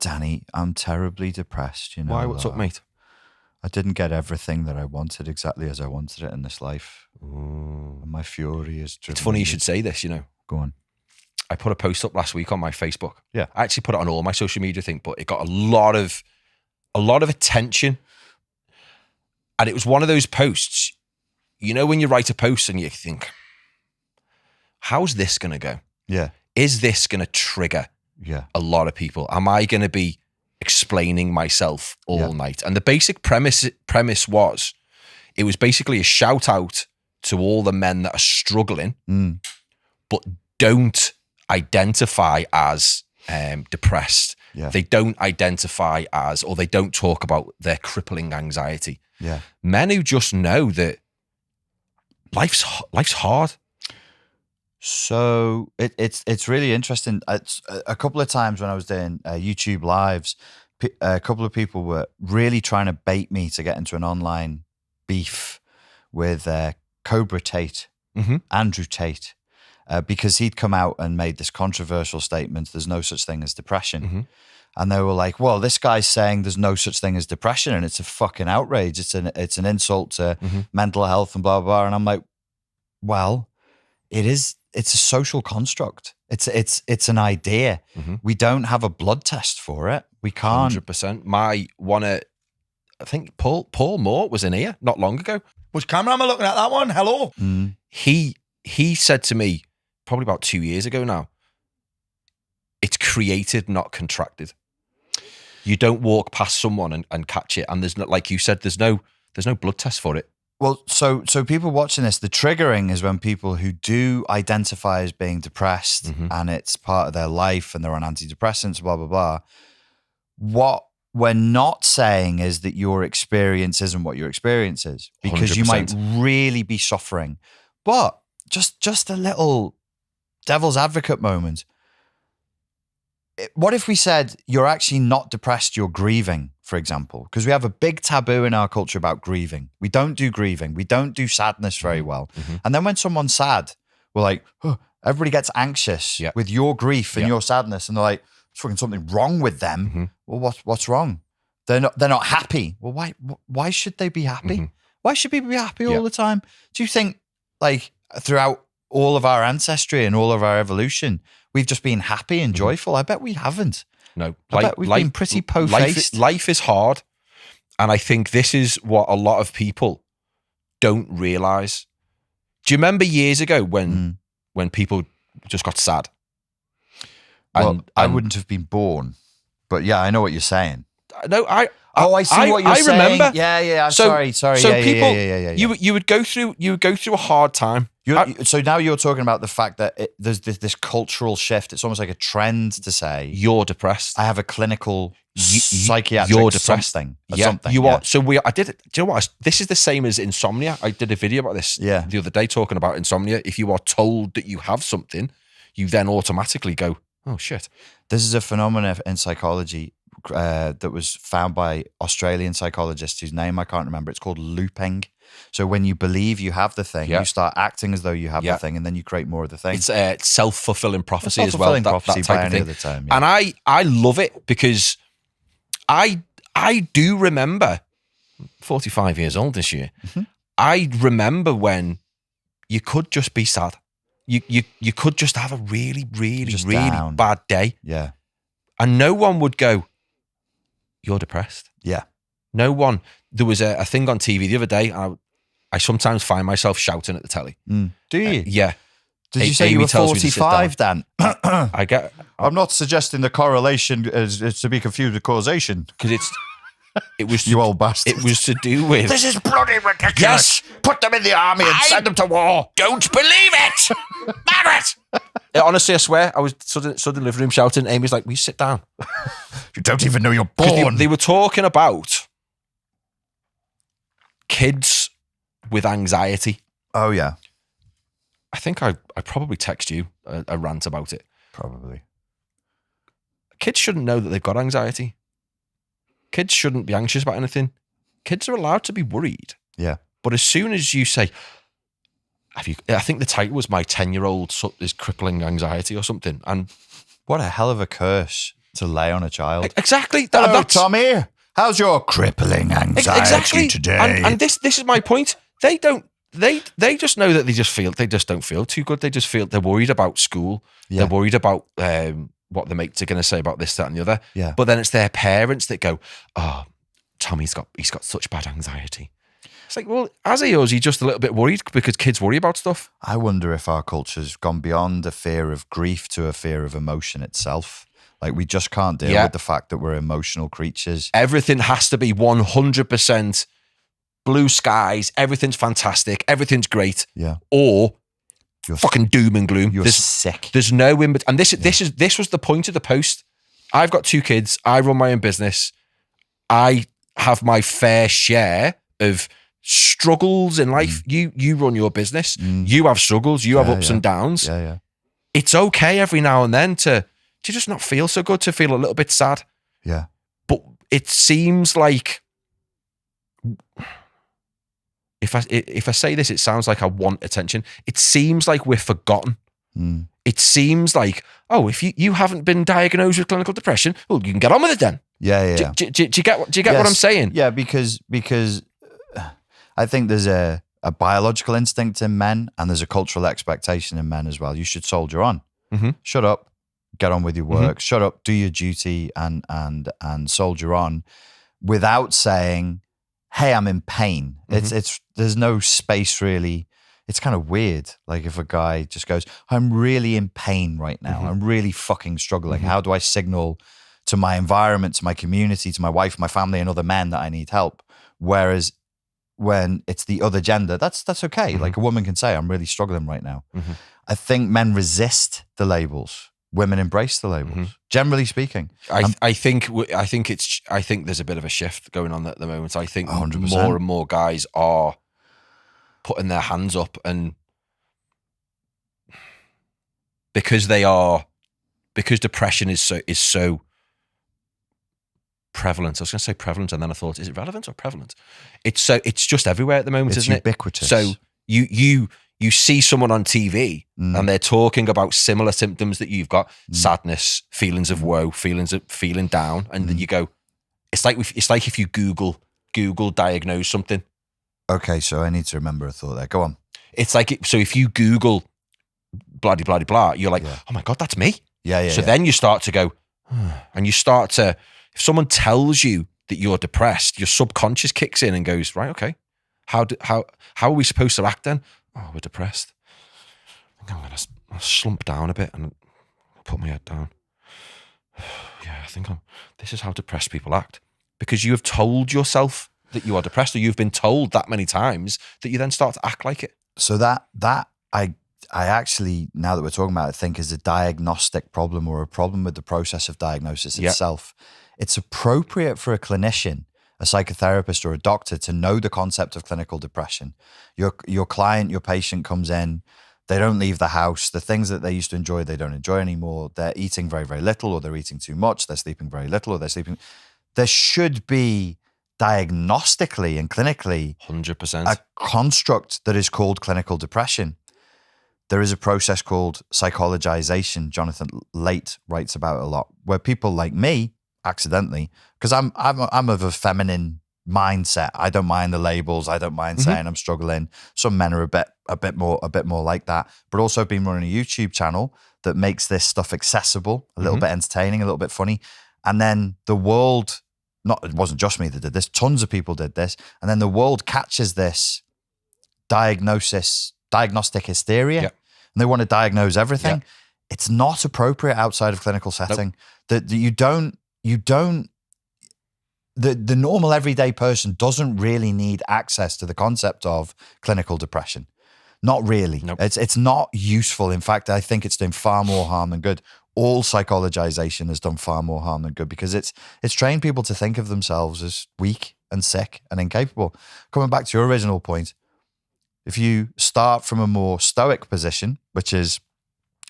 Danny, I'm terribly depressed. You know Why? What's up, mate? I didn't get everything that I wanted exactly as I wanted it in this life. Mm. And my fury is driven. It's funny you should say this, you know. Go on. I put a post up last week on my Facebook. Yeah. I actually put it on all my social media thing, but it got a lot of attention. And it was one of those posts, you know, when you write a post and you think, how's this going to go? Yeah. Is this going to trigger a lot of people? Am I going to be explaining myself all night? And the basic premise was, it was basically a shout out to all the men that are struggling, but don't identify as depressed. Yeah. They don't identify as, or they don't talk about their crippling anxiety. Yeah. Men who just know that life's hard. So it's really interesting. It's a couple of times when I was doing YouTube lives, a couple of people were really trying to bait me to get into an online beef with Cobra Tate, Andrew Tate, because he'd come out and made this controversial statement, there's no such thing as depression. And they were like, well, this guy's saying there's no such thing as depression and it's a fucking outrage. It's an insult to mental health and blah, blah, blah. And I'm like, well, it's a social construct. It's an idea. We don't have a blood test for it. We can't. 100%. I think Paul Moore was in here not long ago. Which camera am I looking at? That one? Hello. He said to me probably about 2 years ago now, it's created, not contracted. You don't walk past someone and catch it. And there's not, like you said, there's no blood test for it. Well, so people watching this, the triggering is when people who do identify as being depressed and it's part of their life and they're on antidepressants, blah, blah, blah. What we're not saying is that your experience isn't what your experience is, because 100%. you might really be suffering. But just a little devil's advocate moment. What if we said you're actually not depressed, you're grieving, for example? Because we have a big taboo in our culture about grieving. We don't do grieving. We don't do sadness very well. And then when someone's sad, we're like, oh, everybody gets anxious with your grief and your sadness. And they're like, there's fucking something wrong with them. Well, what's wrong? They're not happy. Well, why should they be happy? Why should people be happy all the time? Do you think, like, throughout all of our ancestry and all of our evolution, we've just been happy and joyful? I bet we haven't. No. I bet we've been pretty po-faced. Life is hard. And I think this is what a lot of people don't realize. Do you remember years ago when people just got sad? Well, I wouldn't have been born. But yeah, I know what you're saying. No, I see what you're saying. Remember. Yeah. Sorry. So Yeah. You would go through a hard time. So now you're talking about the fact that there's this cultural shift. It's almost like a trend to say you're depressed. I have a clinical psychiatric you're depressed. something. You are. So I did it. Do you know what? This is the same as insomnia. I did a video about this the other day talking about insomnia. If you are told that you have something, you then automatically go, oh shit. This is a phenomenon in psychology that was found by Australian psychologists whose name I can't remember. It's called looping. So when you believe you have the thing, you start acting as though you have the thing, and then you create more of the thing. It's self-fulfilling prophecy as well. Prophecy that type by of any thing. other term, And I love it because I do remember, 45 years old this year, I remember when you could just be sad. You could just have a really, really, really down. bad day. Yeah. And no one would go, you're depressed. Yeah. No one. There was a thing on TV the other day. I sometimes find myself shouting at the telly. Do you? Yeah. Did you say you were 45, Dan? I'm not suggesting the correlation is to be confused with causation. Because it was you old bastard. It was to do with. This is bloody ridiculous. Yes. Put them in the army and send them to war. Don't believe it, Margaret. Honestly, I swear, I was stood in the living room shouting. Amy's like, "Will you sit down? You don't even know you're born." They were talking about kids with anxiety. Oh yeah. I think I probably text you a rant about it. Probably. Kids shouldn't know that they've got anxiety. Kids shouldn't be anxious about anything. Kids are allowed to be worried. Yeah. But as soon as you say, I think the title was My 10-Year-Old is Crippling Anxiety or something. And what a hell of a curse to lay on a child. Exactly. Hello, Tommy. How's your crippling anxiety today? And this is my point. They just know that they just don't feel too good. They just feel they're worried about school. Yeah. They're worried about what the mates are going to say about this, that, and the other. Yeah. But then it's their parents that go, "Oh, Tommy's got such bad anxiety." It's like, well, as he is, he's just a little bit worried because kids worry about stuff. I wonder if our culture's gone beyond a fear of grief to a fear of emotion itself. Like, we just can't deal with the fact that we're emotional creatures. Everything has to be 100% blue skies. Everything's fantastic. Everything's great. Yeah. Or you're fucking doom and gloom. You're sick. There's no in between. And this was the point of the post. I've got 2 kids. I run my own business. I have my fair share of struggles in life. You run your business. You have struggles. You have ups and downs. Yeah. It's okay every now and then to just not feel so good, to feel a little bit sad. Yeah. But it seems like, if I say this, it sounds like I want attention. It seems like we're forgotten. It seems like, oh, if you haven't been diagnosed with clinical depression, well, you can get on with it then. Yeah. Do you get what I'm saying? Yeah, because I think there's a biological instinct in men, and there's a cultural expectation in men as well. You should soldier on. Shut up, get on with your work. Shut up, do your duty, and soldier on, without saying, "Hey, I'm in pain." It's there's no space really. It's kind of weird. Like, if a guy just goes, "I'm really in pain right now. I'm really fucking struggling. How do I signal to my environment, to my community, to my wife, my family, and other men that I need help?" Whereas when it's the other gender, that's okay. Like, a woman can say, "I'm really struggling right now." I think men resist the labels. Women embrace the labels. Generally speaking, I think there's a bit of a shift going on at the moment. I think 100%. more and more guys are putting their hands up, and because depression is so prevalent. I was going to say prevalent, and then I thought, is it relevant or prevalent? It's just everywhere at the moment, isn't ubiquitous. it? So you see someone on TV and they're talking about similar symptoms that you've got: sadness, feelings of woe, feelings of feeling down, and then you go, it's like if you Google diagnose something. Okay, so I need to remember a thought there. Go on. It's like, so if you Google blah, blah, blah, blah, you're like, oh my God, that's me. Yeah. So then you start to go, and you start to, if someone tells you that you're depressed, your subconscious kicks in and goes, right, okay, how are we supposed to act then? Oh, we're depressed. I think I'm going to slump down a bit and put my head down. Yeah, I think this is how depressed people act. Because you have told yourself that you are depressed, or you've been told that many times that you then start to act like it. So that I actually, now that we're talking about it, think is a diagnostic problem, or a problem with the process of diagnosis itself. It's appropriate for a clinician, a psychotherapist, or a doctor to know the concept of clinical depression. Your client, your patient comes in, they don't leave the house. The things that they used to enjoy, they don't enjoy anymore. They're eating very, very little, or they're eating too much. They're sleeping very little, or they're sleeping. There should be diagnostically and clinically 100% a construct that is called clinical depression. There is a process called psychologization. Jonathan Leight writes about it a lot, where people like me, accidentally, because I'm of a feminine mindset. I don't mind the labels. I don't mind saying I'm struggling. Some men are a bit more like that. But also been running a YouTube channel that makes this stuff accessible, a little bit entertaining, a little bit funny. And then the world, it wasn't just me that did this, tons of people did this. And then the world catches this diagnostic hysteria, and they want to diagnose everything. It's not appropriate outside of clinical setting. That the normal everyday person doesn't really need access to the concept of clinical depression. Not really. Nope. It's not useful. In fact, I think it's doing far more harm than good. All psychologization has done far more harm than good, because it's trained people to think of themselves as weak and sick and incapable. Coming back to your original point, if you start from a more stoic position, which is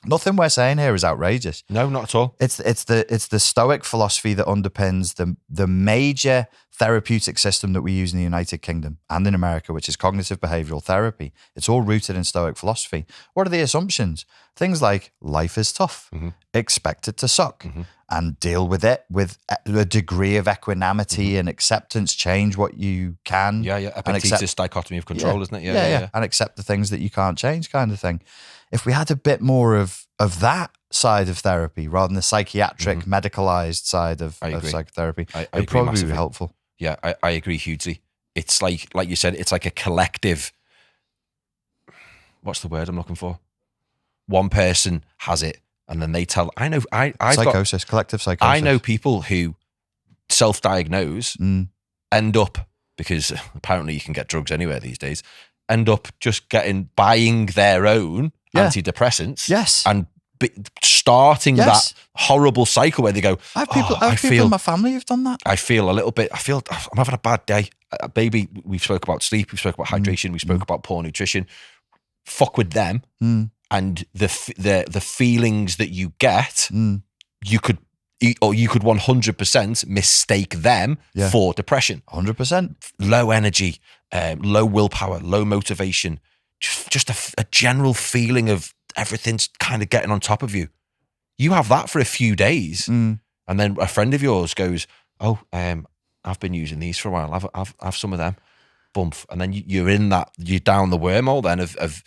nothing we're saying here is outrageous. No, not at all. It's the stoic philosophy that underpins the major therapeutic system that we use in the United Kingdom and in America, which is cognitive behavioral therapy. It's all rooted in stoic philosophy. What are the assumptions? Things like life is tough, expect it to suck. and deal with it with a degree of equanimity and acceptance. Change what you can. Yeah. Epictetus dichotomy of control, isn't it? Yeah. And accept the things that you can't change, kind of thing. If we had a bit more of that side of therapy rather than the psychiatric, medicalized side of psychotherapy, it probably would be helpful. Yeah, I agree hugely. It's like you said, it's like a collective. What's the word I'm looking for? One person has it, and then they tell. I've psychosis, collective psychosis. I know people who self-diagnose, end up, because apparently you can get drugs anywhere these days, end up just buying their own antidepressants. Yes. And starting that horrible cycle where they go, I have people in my family who've done that. I feel I'm having a bad day. Baby, we spoke about sleep, we spoke about hydration, we spoke about poor nutrition. Fuck with them. And the feelings that you get, you could 100% mistake them for depression. 100%. Low energy, low willpower, low motivation, just a general feeling of everything's kind of getting on top of you. You have that for a few days, and then a friend of yours goes, "Oh, I've been using these for a while. Have some of them." Bump, and then you're down the wormhole then of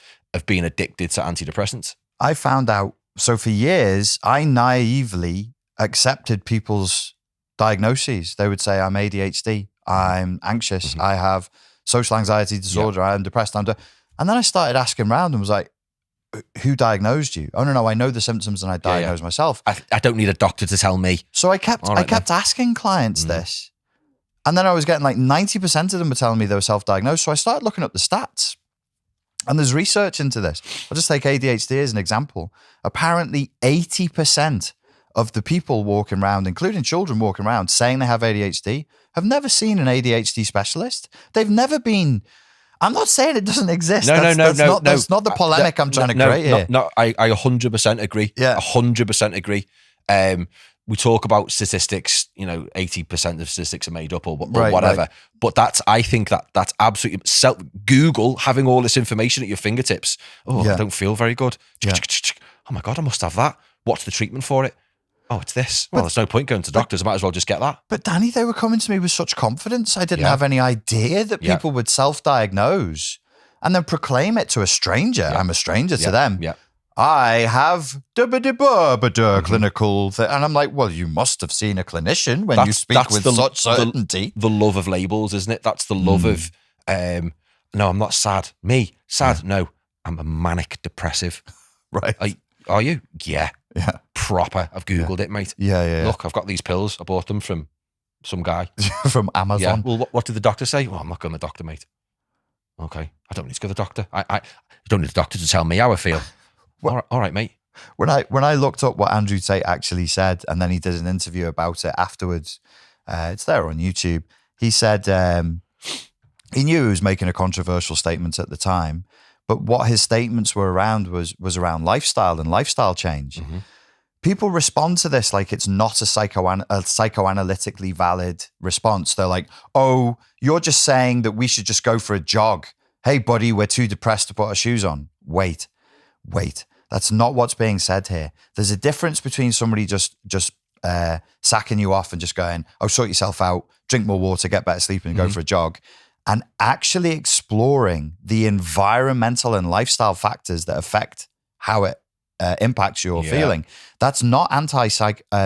being addicted to antidepressants. I found out. So for years, I naively accepted people's diagnoses. They would say, "I'm ADHD. I'm anxious. I have social anxiety disorder. I'm depressed. And then I started asking around and was like, who diagnosed you? Oh, no, I know the symptoms and I diagnose myself. I don't need a doctor to tell me. So I kept asking clients this. And then I was getting like 90% of them were telling me they were self-diagnosed. So I started looking up the stats. And there's research into this. I'll just take ADHD as an example. Apparently 80% of the people walking around, including children walking around, saying they have ADHD, have never seen an ADHD specialist. They've never been... I'm not saying it doesn't exist. That's not the polemic I'm trying to create here. No, I 100% agree. Yeah. 100% agree. We talk about statistics, 80% of statistics are made up or whatever. Right. But I think that's absolutely Google having all this information at your fingertips. I don't feel very good. Yeah. Oh my God, I must have that. What's the treatment for it? Oh, it's this. Well, there's no point going to doctors. I might as well just get that. But Danny, they were coming to me with such confidence. I didn't have any idea that people would self-diagnose and then proclaim it to a stranger. Yeah. I'm a stranger to them. Yeah. I have clinical thing. And I'm like, well, you must have seen a clinician when you speak with such certainty. The love of labels, isn't it? That's the love of, no, I'm not sad. Me, sad? Yeah. No, I'm a manic depressive. Right. Are you? Yeah. Yeah. Proper. I've Googled it, mate. Yeah. Look, I've got these pills. I bought them from some guy. From Amazon. Yeah. Well, what did the doctor say? Well, I'm not going to the doctor, mate. Okay. I don't need to go to the doctor. I don't need the doctor to tell me how I feel. All right, mate. When I looked up what Andrew Tate actually said, and then he did an interview about it afterwards, it's there on YouTube. He said he knew he was making a controversial statement at the time, but what his statements were around was around lifestyle and lifestyle change. Mm-hmm. People respond to this like it's not a psychoanalytically valid response. They're like, oh, you're just saying that we should just go for a jog. Hey, buddy, we're too depressed to put our shoes on. Wait. That's not what's being said here. There's a difference between somebody just sacking you off and just going, oh, sort yourself out, drink more water, get better sleep and go for a jog, and actually exploring the environmental and lifestyle factors that affect how it impacts your feeling. That's not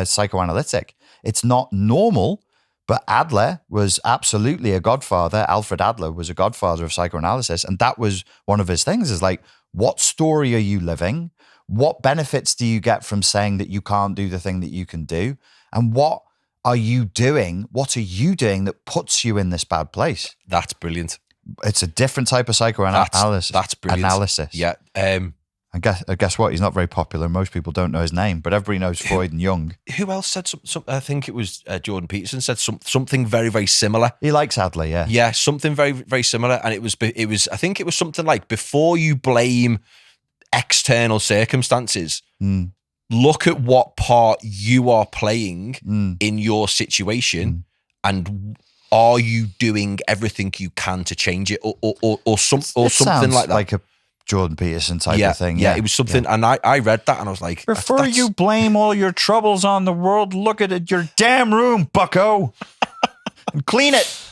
psychoanalytic. It's not normal, but Adler was absolutely a godfather. Alfred Adler was a godfather of psychoanalysis. And that was one of his things is like, what story are you living? What benefits do you get from saying that you can't do the thing that you can do? And what are you doing? What are you doing that puts you in this bad place? That's brilliant. It's a different type of psychoanalysis. That's brilliant. Analysis. Yeah. And guess what? He's not very popular. Most people don't know his name, but everybody knows Freud and Jung. Who else said some I think it was Jordan Peterson said something very, very similar. He likes Adler, yeah. Yeah, something very, very similar. And it was I think it was something like, before you blame external circumstances, look at what part you are playing in your situation, and are you doing everything you can to change it, or something like that? Like a Jordan Peterson type Yeah, of thing. yeah, it was something, and I read that and I was like, Before that's- you blame all your troubles on the world, look at it, your damn room, bucko, and clean it.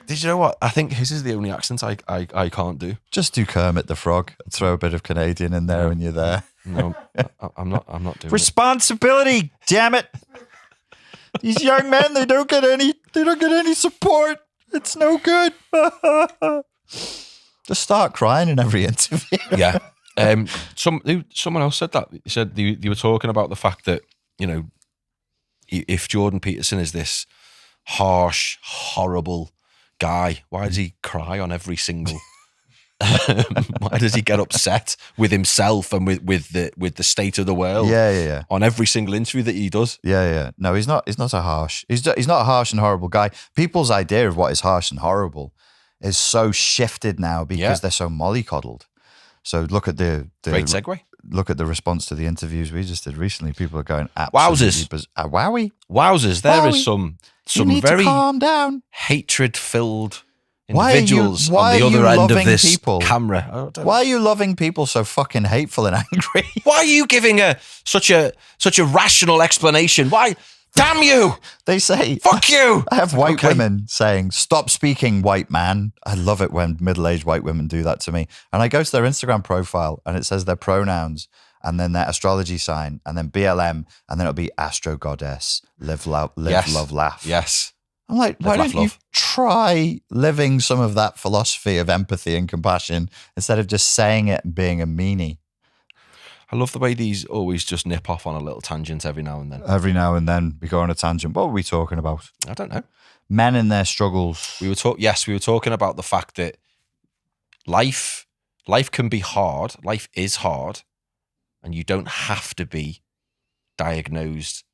Did you know what? I think his is the only accent I can't do. Just do Kermit the Frog. Throw a bit of Canadian in there when you're there. No, I'm not doing it. Responsibility, damn it. These young men, they don't get any support. It's no good. Just start crying in every interview. Yeah. Someone else said that. He said they were talking about the fact that, you know, if Jordan Peterson is this harsh, horrible guy, why does he cry on every single? Why does he get upset with himself and with the state of the world? Yeah. On every single interview that he does. Yeah. No, he's not a harsh. He's not a harsh and horrible guy. People's idea of what is harsh and horrible is so shifted now because they're so mollycoddled. So look at the Great segue. Look at the response to the interviews we just did recently. People are going Wowzers. Wowie. Wowzers. There is some very calm down. hatred-filled Why individuals are on the you other end of loving this people? camera. Why are you loving people so fucking hateful and angry? Why are you giving such a rational explanation? Why? Damn you! They say, fuck you! I have white women saying, stop speaking, white man. I love it when middle-aged white women do that to me. And I go to their Instagram profile and it says their pronouns and then their astrology sign and then BLM and then it'll be Astro Goddess, live, love, laugh. Yes. I'm like, why don't you try living some of that philosophy of empathy and compassion instead of just saying it and being a meanie? I love the way these always just nip off on a little tangent every now and then. Every now and then we go on a tangent. What were we talking about? I don't know. Men and their struggles. We were talking about the fact that life can be hard. Life is hard, and you don't have to be diagnosed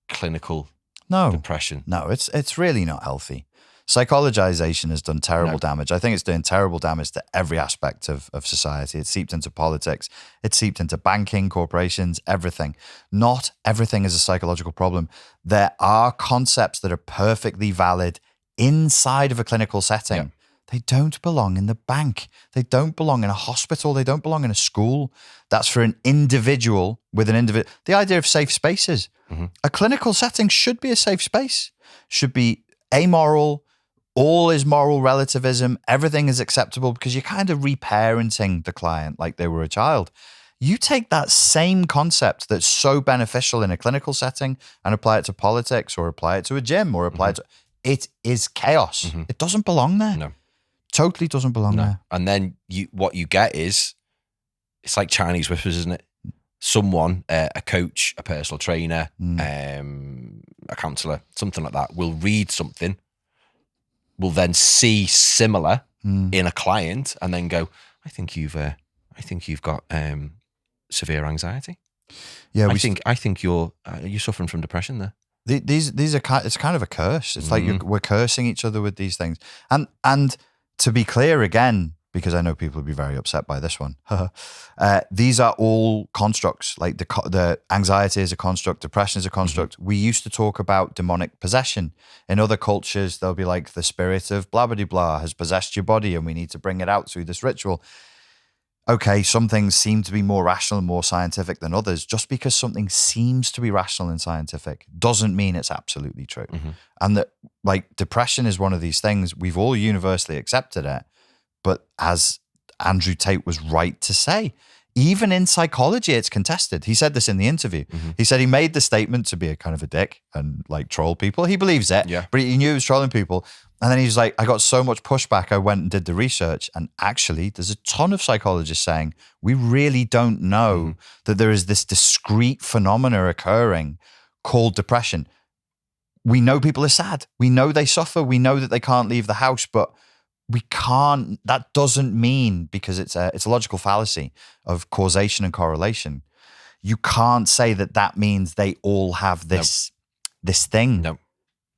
clinical depression. No, it's really not healthy. Psychologization has done terrible damage. I think it's doing terrible damage to every aspect of society. It's seeped into politics. It's seeped into banking, corporations, everything. Not everything is a psychological problem. There are concepts that are perfectly valid inside of a clinical setting. Yeah. They don't belong in the bank. They don't belong in a hospital. They don't belong in a school. That's for an individual with an individual. The idea of safe spaces. Mm-hmm. A clinical setting should be a safe space, should be amoral. All is moral relativism. Everything is acceptable because you're kind of reparenting the client like they were a child. You take that same concept that's so beneficial in a clinical setting and apply it to politics or apply it to a gym or apply it to... It is chaos. Mm-hmm. It doesn't belong there. No. Totally doesn't belong there. And then what you get is, it's like Chinese whispers, isn't it? Someone, a coach, a personal trainer, a counsellor, something like that, will read something, will then see similar in a client, and then go, I think you've got severe anxiety. Yeah, I think you're suffering from depression there. These are it's kind of a curse. It's like we're cursing each other with these things. And to be clear again, because I know people will be very upset by this one. These are all constructs. Like the anxiety is a construct, depression is a construct. Mm-hmm. We used to talk about demonic possession. In other cultures, they'll be like the spirit of blah, blah, blah has possessed your body and we need to bring it out through this ritual. Okay, some things seem to be more rational and more scientific than others. Just because something seems to be rational and scientific doesn't mean it's absolutely true. Mm-hmm. And that, like, depression is one of these things, we've all universally accepted it. But as Andrew Tate was right to say, even in psychology, it's contested. He said this in the interview. Mm-hmm. He said he made the statement to be a kind of a dick and like troll people. He believes it, but he knew he was trolling people. And then he's like, I got so much pushback, I went and did the research. And actually, there's a ton of psychologists saying, we really don't know that there is this discrete phenomena occurring called depression. We know people are sad. We know they suffer. We know that they can't leave the house, but we can't, that doesn't mean, because it's a logical fallacy of causation and correlation. You can't say that means they all have this thing. No.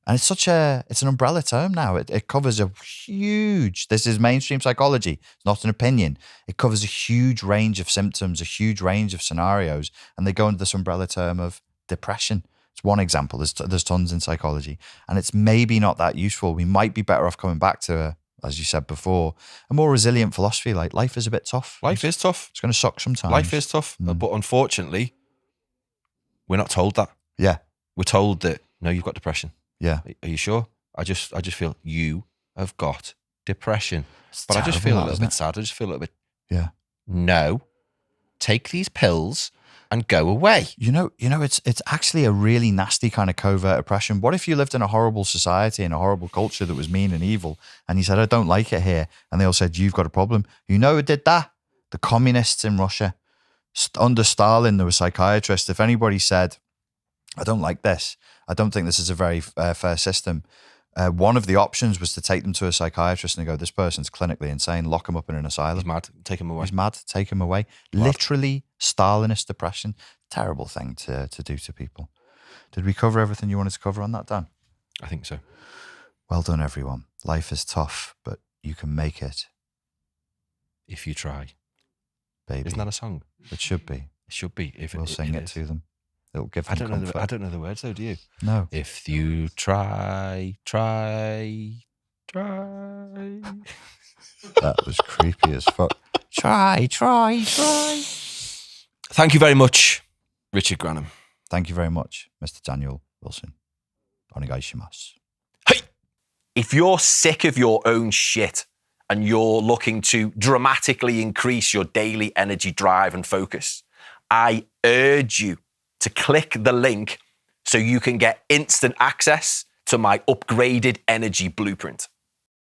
And it's it's an umbrella term now. It covers this is mainstream psychology. It's not an opinion. It covers a huge range of symptoms, a huge range of scenarios, and they go under this umbrella term of depression. It's one example. There's tons in psychology, and it's maybe not that useful. We might be better off coming back to as you said before, a more resilient philosophy. Like life is a bit tough. Life is tough. It's going to suck sometimes. Life is tough. But unfortunately, we're not told that. Yeah. We're told that, no, you've got depression. Yeah. Are you sure? I just feel you have got depression. It's But I just feel terrible, a little isn't bit sad. I just feel a little bit, Yeah. no, take these pills and go away. You know, it's actually a really nasty kind of covert oppression. What if you lived in a horrible society, in a horrible culture that was mean and evil, and you said, I don't like it here, and they all said, you've got a problem. You know who did that? The communists in Russia. Under Stalin, there were psychiatrists. If anybody said, I don't like this, I don't think this is a very fair system, one of the options was to take them to a psychiatrist and go, this person's clinically insane, lock him up in an asylum. He's mad. Take him away. He's mad, take him away. Literally Stalinist depression. Terrible thing to do to people. Did we cover everything you wanted to cover on that, Dan? I think so. Well done, everyone. Life is tough, but you can make it, If you try. baby. Isn't that a song? It should be. It should be. If We'll sing it is. to them. It'll give them I don't comfort. know the words though, do you? No. If you try. That was creepy as fuck. Try. Thank you very much, Richard Grannon. Thank you very much, Mr. Daniel Wilson. Onegaishimasu. Hey! If you're sick of your own shit and you're looking to dramatically increase your daily energy, drive, and focus, I urge you to click the link so you can get instant access to my upgraded energy blueprint.